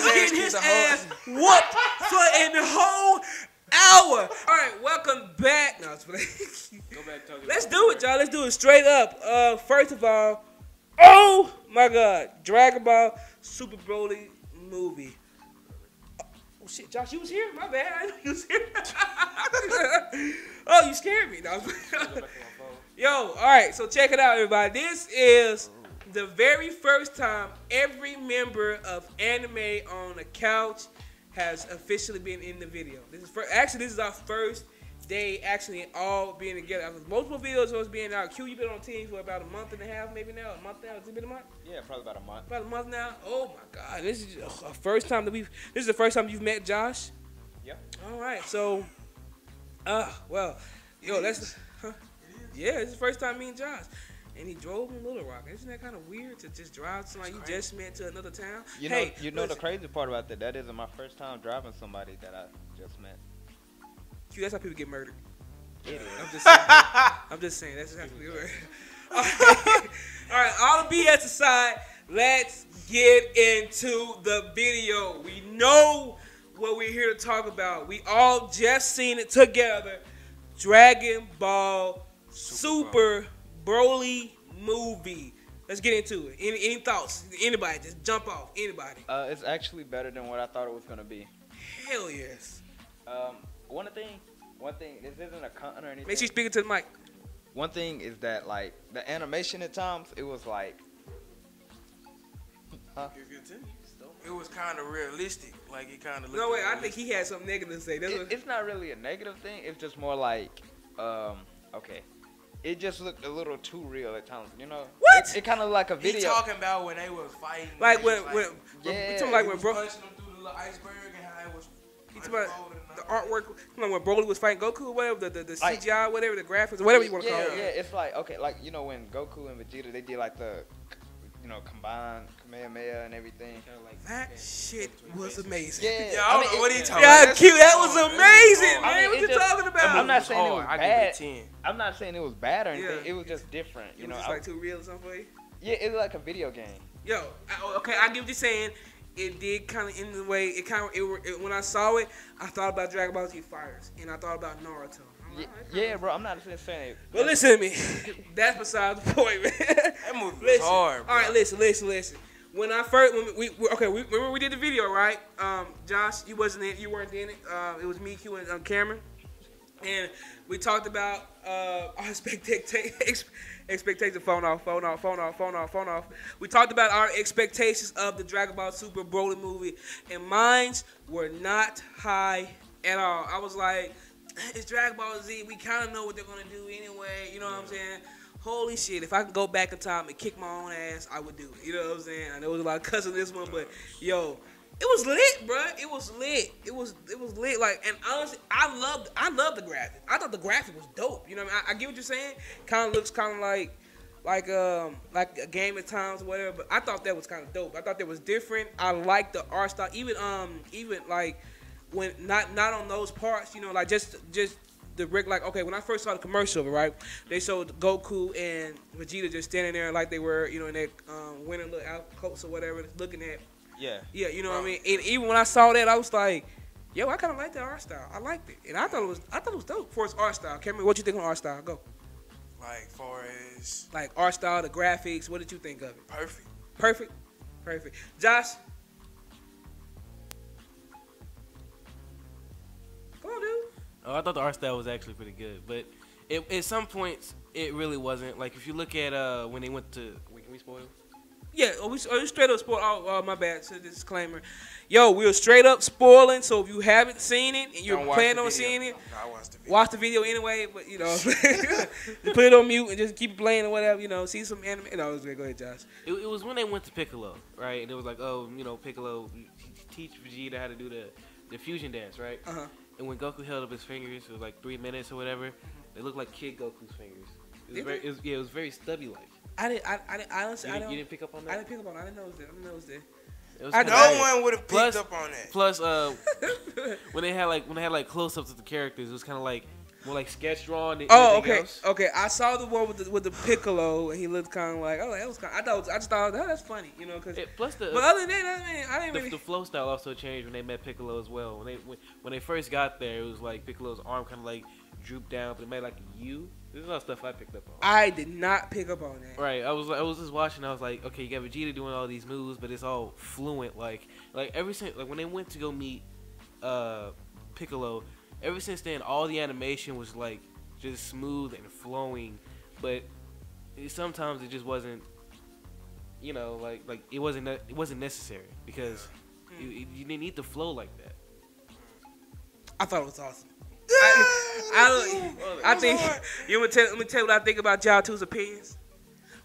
getting his ass whooped for in the whole hour. All right, welcome back. No, it's Go back talking. let's do it, y'all. Let's do it straight up. First of all, oh my God, Dragonball Super Broly movie. Oh shit, Josh, you was here? My bad. I didn't know you was here. Oh, you scared me. No. Yo, all right. So check it out, everybody. This is the very first time every member of Anime on the Couch has officially been in the video. This is our first day actually all being together. After multiple videos was being out. Q, you been on team for about a month and a half, maybe now. A month now? Has it been a month? Yeah, probably about a month. About a month now. Oh my God, this is a first time that this is the first time you've met Josh. Yep. All right, so, well, yo, let's. Huh? Yeah, this is the first time me and Josh. And he drove in Little Rock. Isn't that kind of weird to just drive somebody you just met to another town? You know the crazy part about that? That isn't my first time driving somebody that I just met. Q, that's how people get murdered. It is. I'm just saying. That's how people get murdered. All right, all the BS aside, let's get into the video. We know what we're here to talk about. We all just seen it together. Dragon Ball Super Broly movie. Let's get into it. Any thoughts? Anybody? Just jump off. Anybody? It's actually better than what I thought it was gonna be. Hell yes. One thing. This isn't a con or anything. Make sure you speak to the mic. One thing is that like the animation at times it was like. It was kind of realistic. Like it kind of. No way. I think he had something negative to say. It's not really a negative thing. It's just more like, okay. It just looked a little too real at times, you know. What? It kind of like a video. He talking about when they were fighting. Like when yeah, talking like when bro punching them through the little iceberg and how it was. He talking about the artwork. Like when Broly was fighting Goku or whatever, the CGI, whatever, the graphics, whatever you want to call it. Yeah, it's like okay, like you know when Goku and Vegeta they did like the, combined Kamehameha and everything. That shit was amazing. Yeah, I don't know what he talking about. about. Q, that was amazing, man. I mean, What you talking about? I'm not saying it was bad. I give it 10. I'm not saying it was bad or anything. Yeah. It was just different, It was just like too real or something for you? Yeah, it's like a video game. Yo, okay, I get what you're saying. It did kind of in the way when I saw it, I thought about Dragon Ball Z Fighters and I thought about Naruto. Yeah, bro. I'm not saying it. But listen to me. That's beside the point, man. That movie was hard, bro. All right, listen. When I first, remember we did the video, right? Josh, you weren't in it. It was me, Q, and Cameron, and we talked about our expectations. Phone off. We talked about our expectations of the Dragon Ball Super Broly movie, and mine were not high at all. I was like, it's Dragon Ball Z. We kind of know what they're gonna do anyway. You know what I'm saying? Holy shit, if I could go back in time and kick my own ass, I would do it. You know what I'm saying? I know there's a lot of cussing this one, but yo, it was lit, bro. It was lit. It was lit. Like, and honestly, I loved the graphic. I thought the graphic was dope. You know what I mean? I get what you're saying. Kind of looks kind of like a game at times or whatever, but I thought that was kind of dope. I thought that was different. I liked the art style, even like when not on those parts, you know, like just the brick, like, okay, when I first saw the commercial, right, they showed Goku and Vegeta just standing there like they were, you know, in their winter look outcoats or whatever, looking at. Yeah, you know what I mean. And even when I saw that, I was like, yo, I kind of like that art style. I liked it, and I thought it was dope for its art style. Cameron, what you think on art style? Go. Like far as like art style, the graphics. What did you think of it? Perfect. Josh. Come on, dude. Oh, I thought the art style was actually pretty good, but at some points it really wasn't. Like if you look at when they went to, can we spoil? Yeah, we straight up spoil. Oh, my bad. So disclaimer. Yo, we were straight up spoiling. So if you haven't seen it and you're planning on seeing it, watch the video anyway. But you know, you put it on mute and just keep playing or whatever. You know, see some anime. No, go ahead, Josh. It was when they went to Piccolo, right? And it was like, oh, you know, Piccolo teach Vegeta how to do the fusion dance, right? And when Goku held up his fingers, it was like 3 minutes or whatever. They looked like Kid Goku's fingers. It was very stubby like. Honestly, you didn't pick up on that? I didn't pick up on that. I didn't know it was there. No one would have picked up on that. Plus, when they had like close ups of the characters, it was kind of like more like sketch drawn than Oh, anything okay, else. okay. I saw the one with the Piccolo, and he looked kind of like, oh, that was kind. I just thought, oh, that's funny, you know, because. Plus the But other than that, I mean, I didn't really. the flow style also changed when they met Piccolo as well. When they first got there, it was like Piccolo's arm kind of like drooped down, but it made like a U. This is all stuff I picked up on. I did not pick up on that. Right, I was just watching. I was like, okay, you got Vegeta doing all these moves, but it's all fluent. Like ever since when they went to go meet Piccolo, ever since then, all the animation was like just smooth and flowing, but sometimes it just wasn't. You know, like it wasn't necessary because you didn't need to flow like that. I thought it was awesome. I think let me tell you what I think about y'all two's opinions.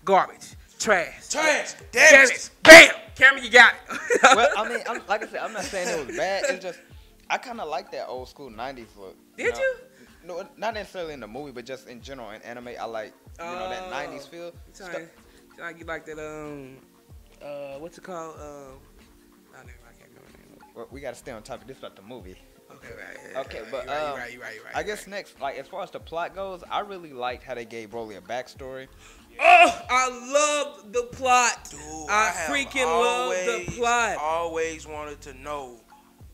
Garbage, trash, damage, bam. Cameron, you got it. Well, I mean, like I said, I'm not saying it was bad. It's just I kind of like that old school '90s look. Did you? No, not necessarily in the movie, but just in general in anime. I like that '90s feel. You like that what's it called? I can't remember the name. Well, we gotta stay on topic. This is about the movie. Okay, right. Okay, but you're right. I guess next, like as far as the plot goes, I really liked how they gave Broly a backstory. Oh, I love the plot. Dude, I freaking love the plot. Always wanted to know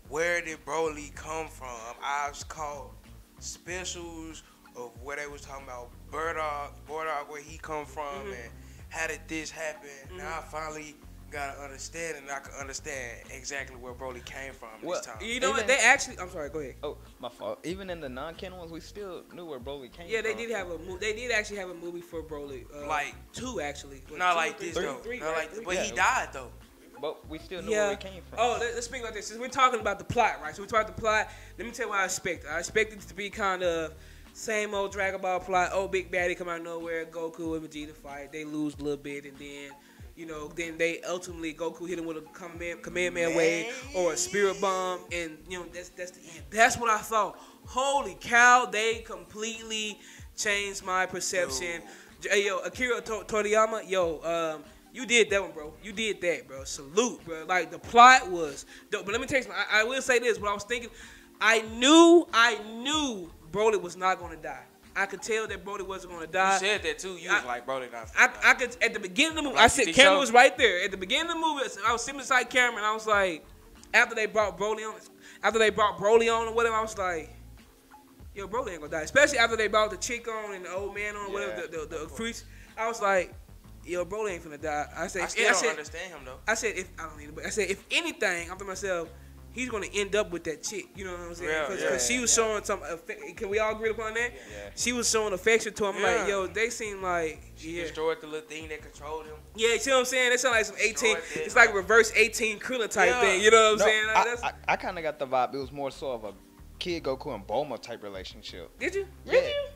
where did Broly come from. I've caught specials of where they was talking about Bordog, where he come from, and how did this happen. Now I finally got to understand, and I can understand exactly where Broly came from this time. You know what? They actually. I'm sorry. Go ahead. Oh, my fault. Even in the non-canon ones, we still knew where Broly came from. Yeah, they did have a movie. They did actually have a movie for Broly. Like 2 actually. Not two, like three, this three, though. three, Not right? like, but he died though. But we still knew where he came from. Oh, let's speak about this. Since we're talking about the plot, right? So we talked about the plot. Let me tell you what I expected. I expected it to be kind of same old Dragon Ball plot. Oh, big baddie come out of nowhere. Goku and Vegeta fight. They lose a little bit, and then. Then they ultimately Goku hit him with a Kamehameha wave or a spirit bomb, and that's the end. That's what I thought. Holy cow, they completely changed my perception. Hey, yo, Akira Toriyama, you did that one, bro. You did that, bro. Salute, bro. Like the plot was dope. But let me tell you something. I will say this. What I was thinking, I knew Broly was not going to die. I could tell that Broly wasn't going to die. You said that too. You was like, Broly not. I could at the beginning of the movie. Like I said Cameron was right there at the beginning of the movie. I was sitting beside Cameron. I was like, after they brought Broly on, or whatever, I was like, yo, Broly ain't gonna die. Especially after they brought the chick on and the old man on, whatever the priest. I was like, yo, Broly ain't finna die. I said, I still don't understand him though. I said if anything, I'm to myself. He's gonna end up with that chick, you know what I'm saying? Because she was showing some. Can we all agree upon that? Yeah. She was showing affection to him. Like, yo, they seem like she destroyed the little thing that controlled him. Yeah, you see what I'm saying? That sound like some 18. It's like a reverse 18 Krillin type thing. You know what I'm saying? Like, I kind of got the vibe. It was more so of a Kid Goku and Bulma type relationship. Did you?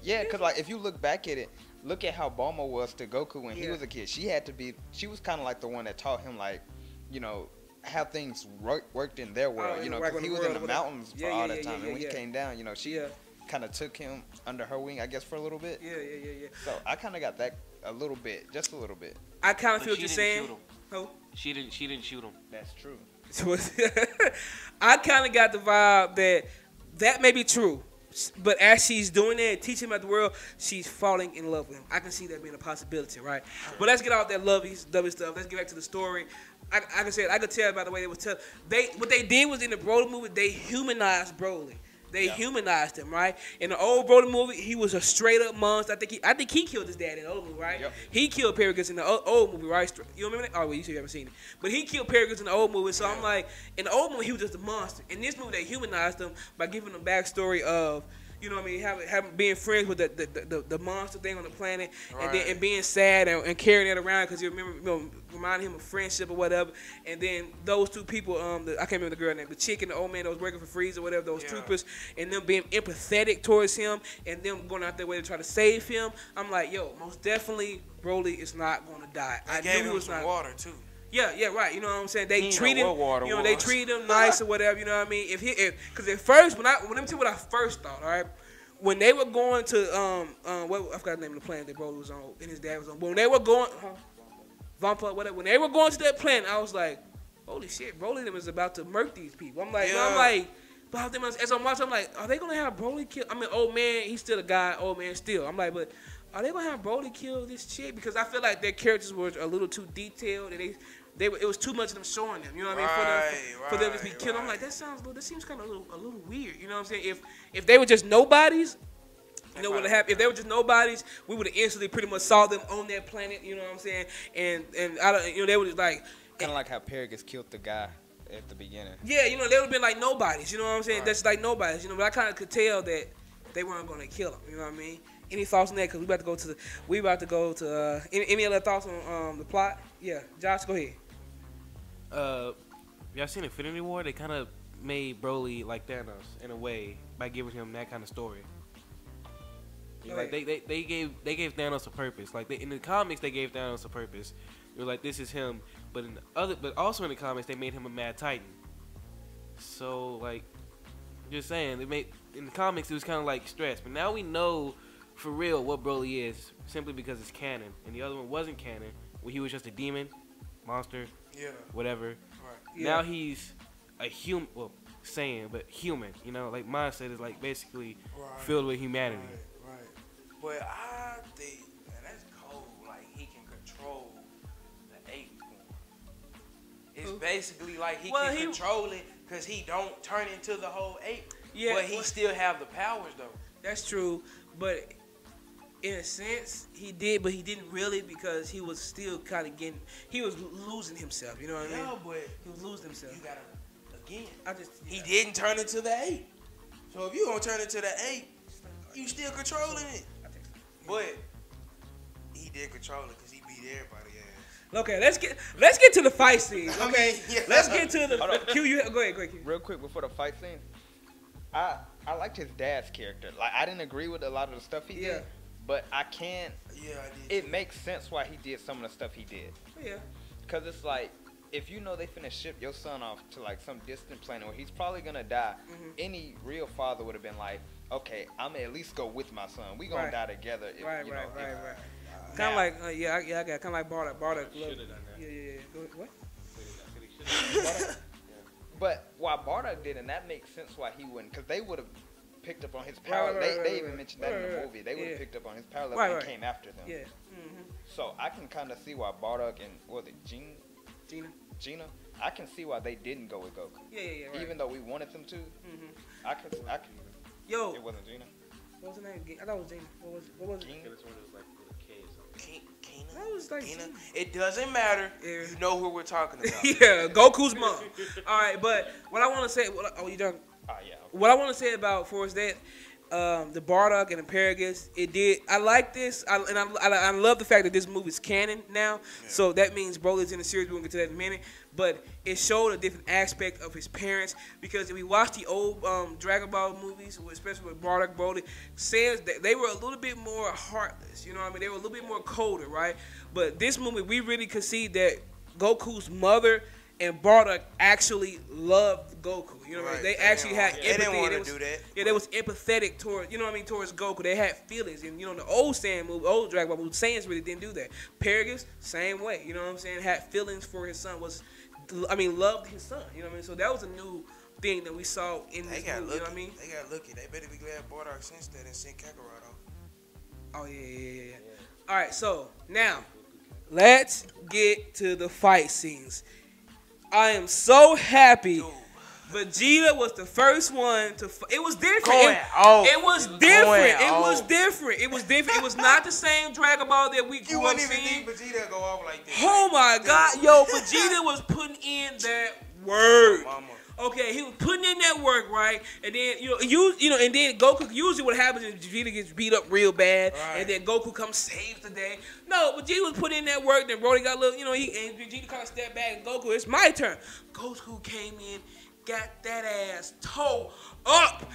Yeah, because like if you look back at it, look at how Bulma was to Goku when he was a kid. She was kind of like the one that taught him like, how things worked in their world, because he was in the mountains for all that time, and when he came down, she kind of took him under her wing, I guess, for a little bit. Yeah. So I kind of got that a little bit, just a little bit. I kind of feel what you're saying. Oh, she didn't shoot him. That's true. I kind of got the vibe that may be true, but as she's doing that, teaching him about the world, she's falling in love with him. I can see that being a possibility, right? But let's get off that lovey stuff. Let's get back to the story. I could tell by the way they was telling. What they did was in the Broly movie, they humanized Broly. They humanized him, right? In the old Broly movie, he was a straight up monster. I think he killed his dad in the old movie, right? Yep. He killed Paragus in the old movie, right? You remember that? Oh, well, you haven't seen it. But he killed Paragus in the old movie. So I'm like, in the old movie, he was just a monster. In this movie, they humanized him by giving him a backstory of, having being friends with the monster thing on the planet, and being sad and carrying that around because you remember, reminding him of friendship or whatever. And then those two people, I can't remember the girl name, the chick and the old man that was working for Frieza or whatever, those troopers, and them being empathetic towards him, and them going out their way to try to save him. I'm like, yo, most definitely, Broly is not going to die. I gave knew him he was some not. water too. Yeah, right. You know what I'm saying? They He treat know him, what water they was. treat him nice or whatever. You know what I mean? Because at first, let me tell you what I first thought. All right, when they were going to I forgot the name of the planet that Broly was on and his dad was on. But when they were going, Vampa, whatever. When they were going to that planet, I was like, holy shit, Broly them is about to murk these people. I'm like, But as I'm watching, I'm like, are they gonna have Broly kill? I mean, old man, he's still a guy. Old man still. I'm like, but are they gonna have Broly kill this chick? Because I feel like their characters were a little too detailed, and it was too much of them showing them. You know what I mean? For them to be killed. I'm like, that seems kind of a little weird. You know what I'm saying? If they were just nobodies. You know what would happen if they were just nobodies? We would have instantly pretty much saw them on that planet. You know what I'm saying? And I don't, you know, they would just like kind of like how Paragus killed the guy at the beginning. Yeah, you know, they would have been like nobodies. You know what I'm saying? Right. That's like nobodies. You know, but I kind of could tell that they weren't going to kill him. You know what I mean? Any thoughts on that? Because we about to go to any other thoughts on the plot? Yeah, Josh, go ahead. Y'all seen Infinity War? They kind of made Broly like Thanos in a way by giving him that kind of story. Like they gave Thanos a purpose. Like in the comics, they gave Thanos a purpose. They were like, this is him. But also in the comics, they made him a Mad Titan. So like, just saying, in the comics it was kind of like stress. But now we know for real what Broly is, simply because it's canon. And the other one wasn't canon, where he was just a demon, monster, whatever. Right. Yeah. Now he's a human. Well, but human. You know, like mindset is like basically filled with humanity. Right. But I think, man, that's cold. Like, he can control the ape form. It's basically like he can control it because he don't turn into the whole ape. Yeah, but he still have the powers, though. That's true. But in a sense, he did, but he didn't really because he was still kind of he was losing himself. You know what I mean? Yeah, but he was losing himself. You gotta, he didn't turn into the ape. So if you gonna turn into the ape, you still controlling it. But he did control it because he beat everybody ass. Okay, let's get to the fight scene. Okay, let's get to the Q. Go ahead, Q. Real quick before the fight scene, I liked his dad's character. Like I didn't agree with a lot of the stuff he did, but I can't. Yeah, I did. It makes sense why he did some of the stuff he did. Yeah. Because it's like, if you know they finna ship your son off to like some distant planet where he's probably gonna die, any real father would have been like, okay, I'm gonna at least go with my son. We gonna die together. If, right. Kind of like, I got kind of like Bardock. Should have done that. Yeah. Go ahead. What? But why Bardock did, and that makes sense why he wouldn't, because they would have picked up on his power. They even mentioned that in the movie. They would have picked up on his power level and came after them. Yeah. So I can kind of see why Bardock and Gina. I can see why they didn't go with Goku. Yeah. Right. Even though we wanted them to, I could. Yo, it wasn't Gina. What was her name? I thought it was Gina. What was it? Gina. This one was like with a K or something. Kina. That was like Gina. It doesn't matter. You know who we're talking about. Yeah, Goku's mom. All right, but what I want to say. Oh, you done? Yeah. Okay. What I want to say about Forrest that. The Bardock and the Paragus, it did. I like this, I love the fact that this movie is canon now. Yeah. So that means Broly's in the series. We're gonna get to that in a minute. But it showed a different aspect of his parents because if we watch the old Dragon Ball movies, especially with Bardock, Broly, says that they were a little bit more heartless. You know what I mean? They were a little bit more colder, right? But this movie, we really could see that Goku's mother and Bardock actually loved Goku. You know what I mean? They actually had empathy. They didn't want to do that. Yeah, they was empathetic towards, you know what I mean, towards Goku. They had feelings. And, you know, the old Saiyan movie, old Dragon Ball movie, Saiyans really didn't do that. Paragus, same way. You know what I'm saying? Had feelings for his son. Loved his son. You know what I mean? So that was a new thing that we saw in this movie. You know what I mean? They got lucky. They better be glad Bardock sensed that and sent Kakarot off. Oh, yeah. All right, so now let's get to the fight scenes. I am so happy. Vegeta was the first one to. It was different. It was different. It was not the same Dragon Ball that we grew up seeing. You wouldn't even think Vegeta go off like this. Oh my God, yo, Vegeta was putting in that work. Okay, he was putting in that work, right? And then and then Goku. Usually, what happens is Vegeta gets beat up real bad, and then Goku comes saves the day. No, Vegeta was putting in that work. Then Broly got a little, and Vegeta kind of stepped back. And Goku, it's my turn. Goku came in, got that ass toe up,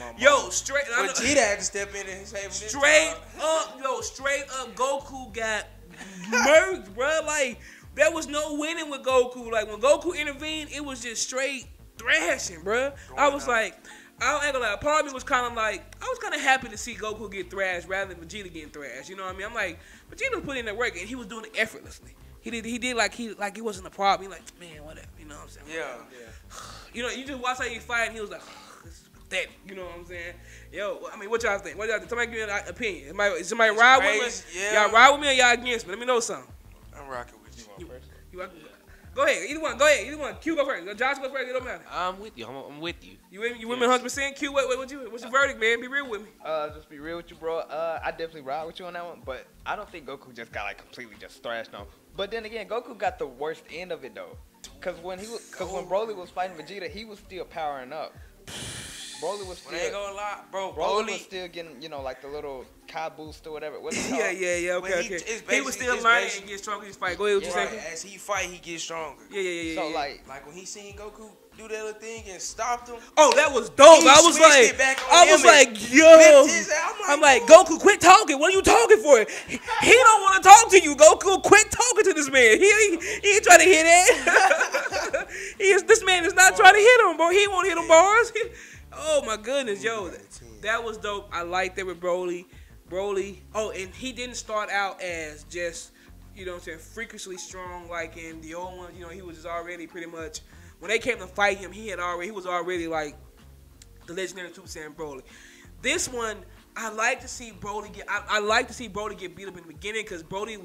straight. Vegeta had to step in and save him. Straight up, Goku got murked, bro. Like there was no winning with Goku. Like when Goku intervened, it was just straight thrashing, bro. I was like, I ain't gonna lie. Part of me was kind of like, I was kind of happy to see Goku get thrashed rather than Vegeta getting thrashed. You know what I mean? I'm like, Vegeta was putting in that work and he was doing it effortlessly. He did like it wasn't a problem. He like, man, whatever. You know what I'm saying? Yeah. You know, you just watch how he fight and he was like, pathetic. You know what I'm saying? Yo, I mean, what y'all think? What y'all think? Somebody give me an opinion. Somebody ride with me? Yeah. Y'all ride with me or y'all against me? Let me know something. I'm rocking with you. Go ahead. Either one. Go ahead. Either one. Q go first. Josh go first. It don't matter. I'm with you. I'm with you. You with me 100%? Q, what's your verdict, man? Be real with me. Just be real with you, bro. I definitely ride with you on that one, but I don't think Goku just got like completely just thrashed on. But then again, Goku got the worst end of it though, because when Broly was fighting Vegeta, he was still powering up. Broly was still. I ain't gonna lie, bro. Broly was still getting, like the little Kai boost or whatever. What's it called? Yeah. Okay. He was still learning and get stronger. His fight. Go ahead. What you saying? As he fight, he gets stronger. Yeah. So like when he seen Goku do that little thing and stopped him. Oh, that was dope. I was like, yo. I'm like, Goku, quit talking. What are you talking for? He don't want to talk to you, Goku. Quit talking to this man. He ain't trying to hit that. This man is not trying to hit him, bro. He won't hit him bars. Oh my goodness, yo, that was dope. I liked that with Broly. Oh, and he didn't start out as just, freakishly strong like in the old ones. He was just already pretty much. When they came to fight him, he was already like the legendary Super Saiyan Broly. This one, I like to see Broly get. I like to see Broly get beat up in the beginning because Broly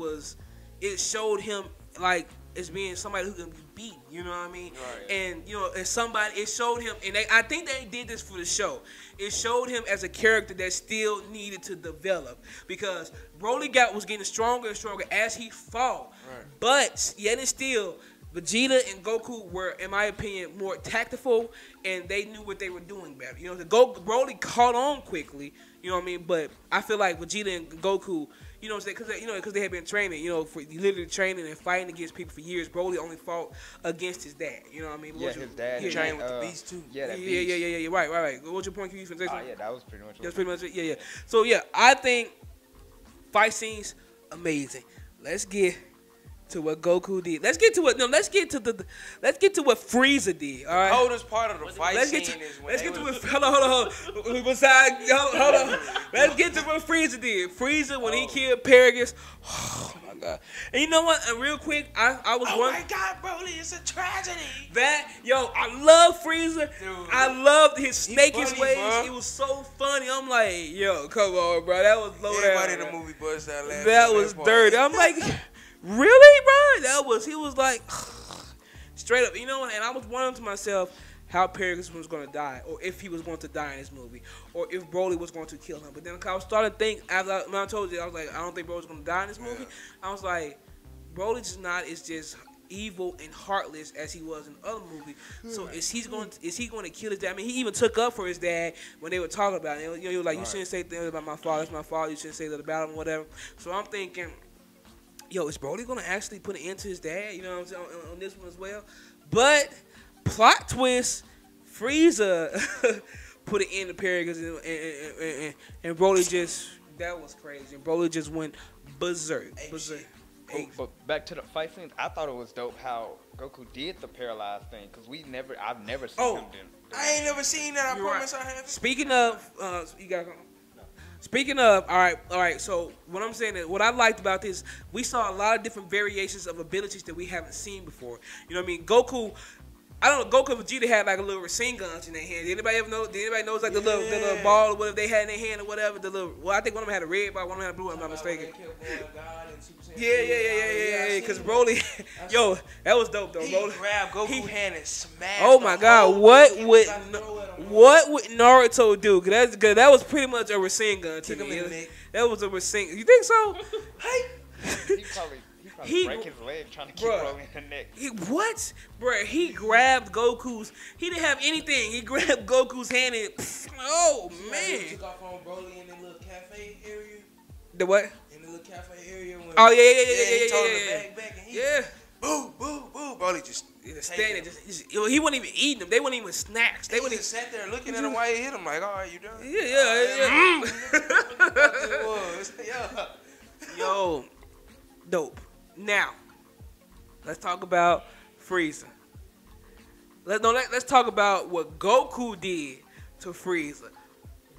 it showed him like as being somebody who can be beaten. You know what I mean? Right. And as somebody, it showed him, and I think they did this for the show. It showed him as a character that still needed to develop because Broly was getting stronger and stronger as he fought. Right. But yet and still, Vegeta and Goku were, in my opinion, more tactful, and they knew what they were doing better. Broly caught on quickly. You know what I mean? But I feel like Vegeta and Goku, because they had been training, for literally training and fighting against people for years. Broly only fought against his dad. You know what I mean? Yeah, his dad. He trained with the Beast too. Yeah, that Beast. Yeah. Right. What's your point? Can you say something? Yeah, that was pretty much. That's pretty much it. Yeah. So yeah, I think fight scenes amazing. Let's get to what Goku did. Let's get to what Frieza did. All right. The coldest part of the fight scene is when let's get to what. Hold on. Hold on. Let's get to what Frieza did. Frieza when he killed Paragus. Oh my God. And you know what? And real quick, I was wondering. Oh my God, Broly, it's a tragedy. I love Frieza. Dude, I loved his snakish ways. Bro. It was so funny. I'm like, yo, come on, bro. That was low down. Everybody in the movie bust that laugh. That was dirty. I'm like. Really, bro? He was like, straight up, and I was wondering to myself how Paragus was going to die, or if he was going to die in this movie, or if Broly was going to kill him. But then I was starting to think, when I told you, I was like, I don't think Broly's going to die in this movie. I was like, Broly is just evil and heartless as he was in the other movie. So is he going to kill his dad? I mean, he even took up for his dad when they were talking about it. He was like, you shouldn't say things about my father. That's my father. You shouldn't say that about him, whatever. So I'm thinking, yo, is Broly gonna actually put an end to his dad? You know what I'm saying, on this one as well? But plot twist, Frieza put an end to Paragus and Broly that was crazy. And Broly just went berserk. But back to the fight scene, I thought it was dope how Goku did the paralyzed thing because I've never seen him do. I ain't never seen that. I promise I haven't. Speaking of, you got. Speaking of, all right. So what I'm saying is, what I liked about this, we saw a lot of different variations of abilities that we haven't seen before. You know what I mean? Goku and Vegeta had like a little Rasengan in their hand. Did anybody knows like the little ball or whatever they had in their hand or whatever? I think one of them had a red ball, one of them had a blue. If I'm not mistaken. Yeah. Because Broly, yo, that was dope though. He grabbed Goku's hand and smashed. Oh my God, what would Naruto do? Cause that was pretty much a Rasengan to me. That was a Rasengan. You think so? He break his leg trying to kick Broly in the neck. He grabbed Goku's. He didn't have anything. He grabbed Goku's hand and man. He took off on Broly in the little cafe area. The what? In the little cafe area. Oh yeah. He told him to back and he boo. Broly just standing. He wasn't even eating them. They weren't even snacks. They just sat there looking at him while he hit him. Like, all right, you done? Yeah. Yo, dope. Now, let's talk about Frieza. Let's talk about what Goku did to Frieza.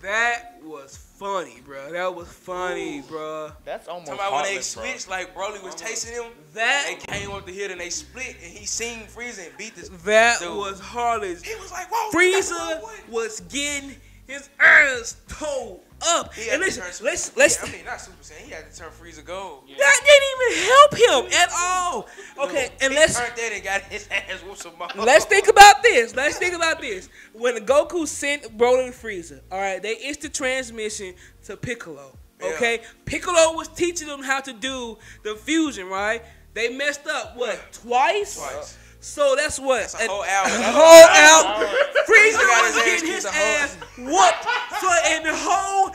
That was funny, bro. That was funny, bro. That's almost Talking about when they heartless, bro. switched, like Broly was chasing him. That they came up the hill and they split, and he seen Frieza and beat this. That dude. was heartless. He was like, "Whoa!" Frieza was getting his ass told up. And let's I mean, not Super Saiyan. He had to turn Frieza gold. That didn't even help him at all. Okay, and he turned that and got his ass whooped some more. Let's think about this. When Goku sent Broly and Frieza, all right, they instant transmission to Piccolo. Okay, yeah. Piccolo was teaching them how to do the fusion. Right? They messed up twice. So that's what? That's a whole hour. Frieza was getting his ass whooped for the whole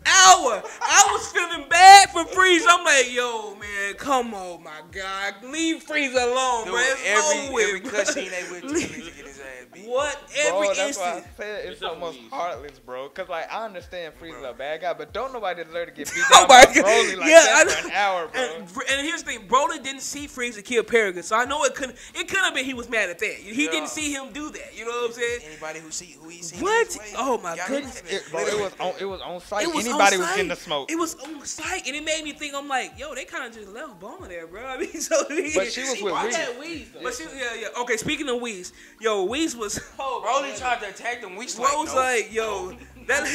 hour. I was feeling bad for Frieza. I'm like, yo, man, come on, my God. Leave Frieza alone, dude, bro. Every cutscene they went to, he get his ass beat. What? Every that's instant. why I said it's almost heartless, bro. Because, like, I understand Frieza's a bad guy, but don't nobody deserve to get beat down by Broly like that for an hour, bro. And here's the thing. Broly didn't see Frieza kill Peregrine, so I know it couldn't have been he was mad at that. He didn't see him do that. You know what I'm saying? Anybody who he seen what? Oh, my goodness. It was on site. Anybody was getting the smoke. It was on site, and it made me think. I'm like, yo, they kind of just left Bulma there, bro. I mean, so but she was with Whis. But she, yeah. Okay, speaking of Whis, yo, Whis was. Broly tried to attack them. Whis was like, yo, that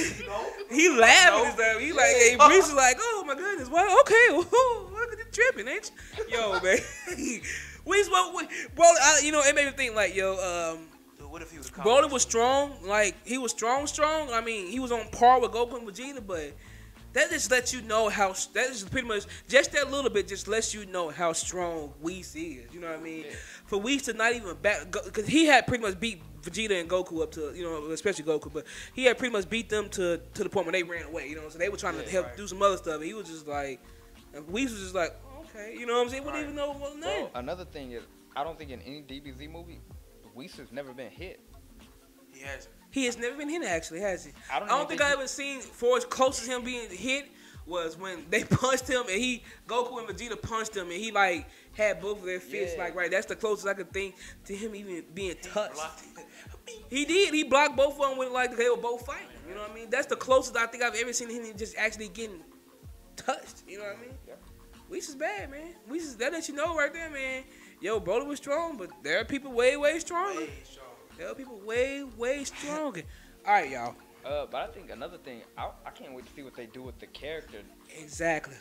he laughed at his He like, hey, Whis was like, oh my goodness, well, okay, look at the tripping, ain't you? Yo, man, Whis, bro, it made me think like, yo, what if he was Broly was strong, like he was strong. I mean, he was on par with Goku and Vegeta, but. That just lets you know how. That is pretty much just that little bit. Just lets you know how strong Whis is. You know what I mean? Yeah. For Whis to not even back, because he had pretty much beat Vegeta and Goku up to, especially Goku, but he had pretty much beat them to the point where they ran away. So they were trying to help do some other stuff. And he was just like, Whis was just like, okay, you know what I'm saying? Wouldn't even know what name. Well, another thing is, I don't think in any DBZ movie, Whis has never been hit. He hasn't. He has never been hit, actually, has he? I don't think I ever seen, for as close as him being hit, was when they punched him and Goku and Vegeta punched him and he like had both of their fists like right. That's the closest I could think to him even being touched. He did. He blocked both of them when like they were both fighting. You know what I mean? That's the closest I think I've ever seen him just actually getting touched. You know what I mean? Yeah. Whis is bad, man. That lets you know right there, man. Yo, Broly was strong, but there are people way stronger. There are people way stronger. All right, y'all. But I think another thing, I can't wait to see what they do with the character. Exactly.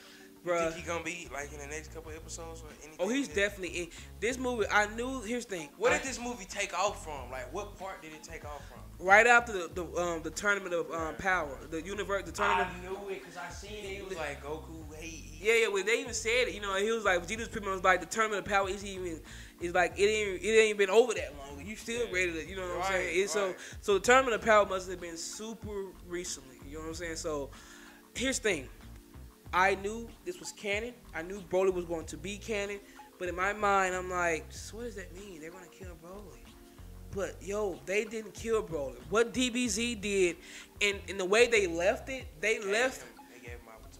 Bruh. You think he gonna be like in the next couple episodes or anything? Oh, he's definitely in this movie. I knew. Here's the thing. Where did this movie take off from? Like, what part did it take off from? Right after the tournament of power, the tournament. I knew it because I seen it. It was like Goku. Yeah. Well, they even said it. He was like Vegeta's pretty much like the tournament of power. It's like it ain't been over that long. You still ready to, you know what I'm saying? So the tournament of power must have been super recently. You know what I'm saying? So here's the thing. I knew this was canon. I knew Broly was going to be canon. But in my mind, I'm like, so what does that mean? They're going to kill Broly. But, yo, they didn't kill Broly. What DBZ did, in the way they left it, they gave him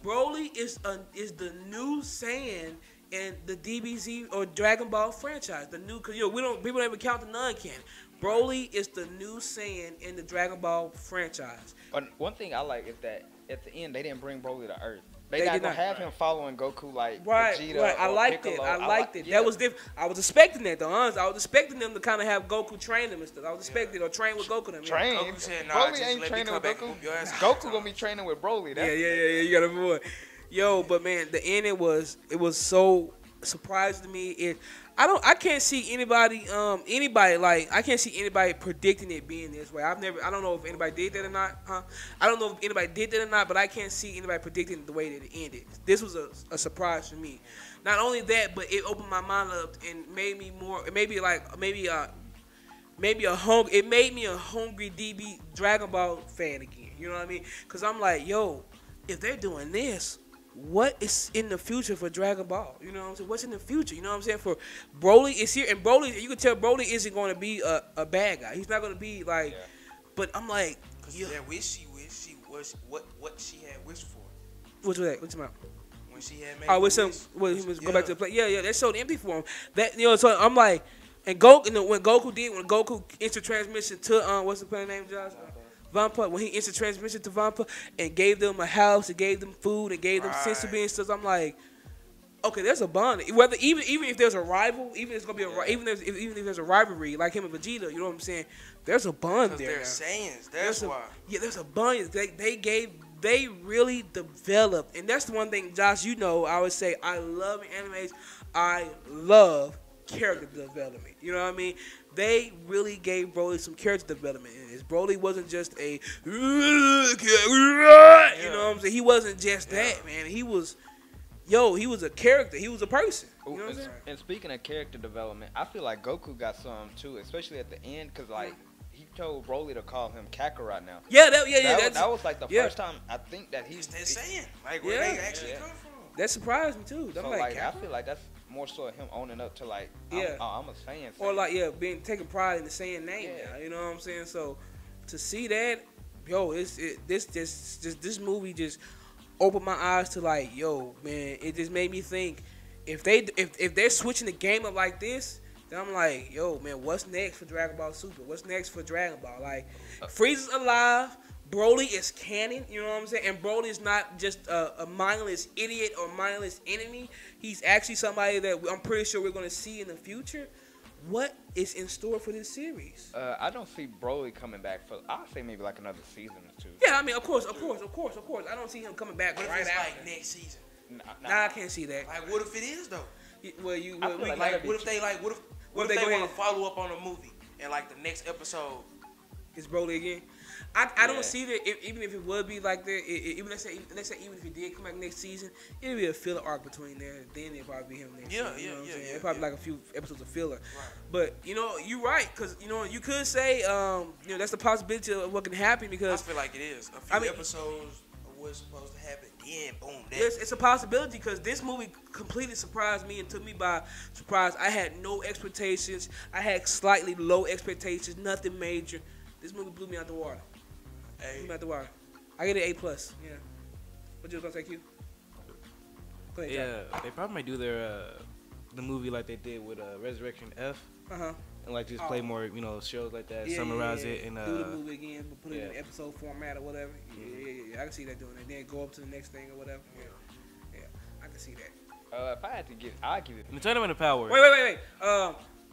Broly is the new Saiyan in the DBZ or Dragon Ball franchise. The new, because people don't even count the non-canon. Broly is the new Saiyan in the Dragon Ball franchise. One thing I like is that at the end, they didn't bring Broly to Earth. They not gonna have him following Goku like Vegeta. Right. I liked it. That was different. I was expecting that though. Honestly, I was expecting them to kind of have Goku train them and stuff. I was expecting or train with Goku. Train. Goku said, Broly ain't training with Goku. Goku gonna be training with Broly. Yeah. You gotta move on. Yo, but man, the ending was so surprising to me. I can't see anybody I can't see anybody predicting it being this way. I don't know if anybody did that or not. I don't know if anybody did that or not, but I can't see anybody predicting the way that it ended. This was a surprise for me. Not only that, but it opened my mind up and made me more. It made me a hungry DB Dragon Ball fan again. You know what I mean? Because I'm like, yo, if they're doing this, what is in the future for Dragon Ball? You know what I'm saying? What's in the future? You know what I'm saying? For Broly is here, and Broly, you can tell Broly isn't going to be a bad guy. He's not going to be like. Yeah. But I'm like, yeah. That wish she was what she had wished for. What's that? What's about? When she had made. With some, when he was go back to the play. Yeah. That showed empty for him. That so I'm like, and when Goku instant transmission to what's the player name, Josh? Vampa, when he instant transmission to Vampa and gave them a house and gave them food and gave them sensu bean stuff, I'm like, okay, there's a bond. Whether even if there's a rival, even if it's gonna be even if there's a rivalry like him and Vegeta, you know what I'm saying? There's a bond there. They're Saiyans. That's why. Yeah, there's a bond. They really developed, and that's the one thing, Josh. You know, I would say I love animes. I love character development. You know what I mean? They really gave Broly some character development. And Broly wasn't just a, you know what I'm saying? He wasn't just that, man. He was a character. He was a person. You know what I'm saying? And speaking of character development, I feel like Goku got some too, especially at the end, because like he told Broly to call him Kakarot now. Yeah, that was like the first time I think that he's saying like where they actually come from. That surprised me too. So like I feel like that's more so him owning up to like I'm a Saiyan. Or like being taking pride in the Saiyan name. Now, you know what I'm saying? So to see that, this movie just opened my eyes to like, yo, man, it just made me think if they're switching the game up like this, then I'm like, yo, man, what's next for Dragon Ball Super? What's next for Dragon Ball? Like, Frieza's alive. Broly is canon, you know what I'm saying? And Broly is not just a mindless idiot or mindless enemy. He's actually somebody that I'm pretty sure we're going to see in the future. What is in store for this series? I don't see Broly coming back for, I'll say maybe like another season or two. Yeah, I mean, of course. I don't see him coming back right after. Like next season? Nah, I can't see that. Like, what if it is though? What if they want to follow up on a movie and like the next episode is Broly again? I don't see that. Even if it would be like that, even let's say even if he did come back next season, it'd be a filler arc between there. Then it'd probably be him next season. You know what I'm saying? It'd probably be like a few episodes of filler. Right. But you know, you're right, because you know you could say that's the possibility of what can happen, because I feel like it is a few episodes of what's supposed to happen. Then boom, it's a possibility, because this movie completely surprised me and took me by surprise. I had no expectations. I had slightly low expectations, nothing major. This movie blew me out the water. Blew me out the water. I get an A+. Yeah. What you was gonna say, Q? Go ahead, yeah, they probably might do the movie like they did with Resurrection F. And like just play more, shows like that, summarize it, and do the movie again, but put it in episode format or whatever. Yeah. I can see that doing it. Then go up to the next thing or whatever. Yeah. I can see that. If I had to give, I'd give it. In the Tournament of Power. Wait.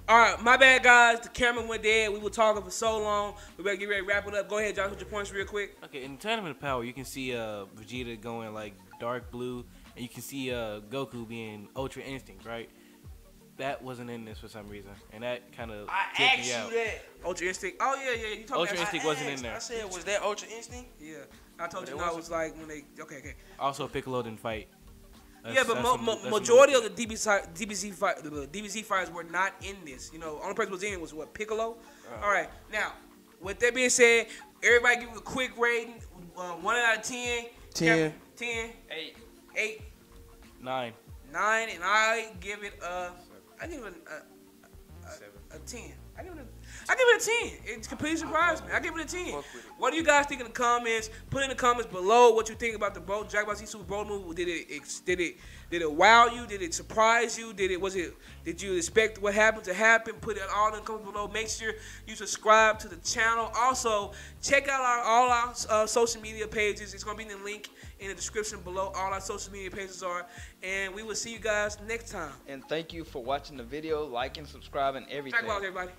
All right, my bad, guys. The camera went dead. We were talking for so long. We better get ready to wrap it up. Go ahead, Josh, with your points real quick. Okay, in the Tournament of Power, you can see Vegeta going like dark blue, and you can see Goku being Ultra Instinct, right? That wasn't in this for some reason, and that kind of I asked you that. Ultra Instinct. Oh yeah. You Ultra Instinct wasn't in there. I said, was that Ultra Instinct? Yeah, I told you. No, it was like when they. Okay. Also, Piccolo didn't fight. Majority of the DBZ fighters were not in this. Only person was in was what, Piccolo. All right. Now, with that being said, everybody give it a quick rating. 1 out of 10. 10. 8. 9. 9, and I give it a 10. I give it a 10. It completely surprised me. I give it a 10. What do you guys think in the comments? Put in the comments below what you think about the Dragon Ball Super Broly movie. Did it wow you? Did it surprise you? Did you expect what happened to happen? Put it all in the comments below. Make sure you subscribe to the channel. Also, check out all our social media pages. It's gonna be in the link in the description below. All our social media pages are, and we will see you guys next time. And thank you for watching the video, liking, subscribing, everything. Dragon Ball, everybody.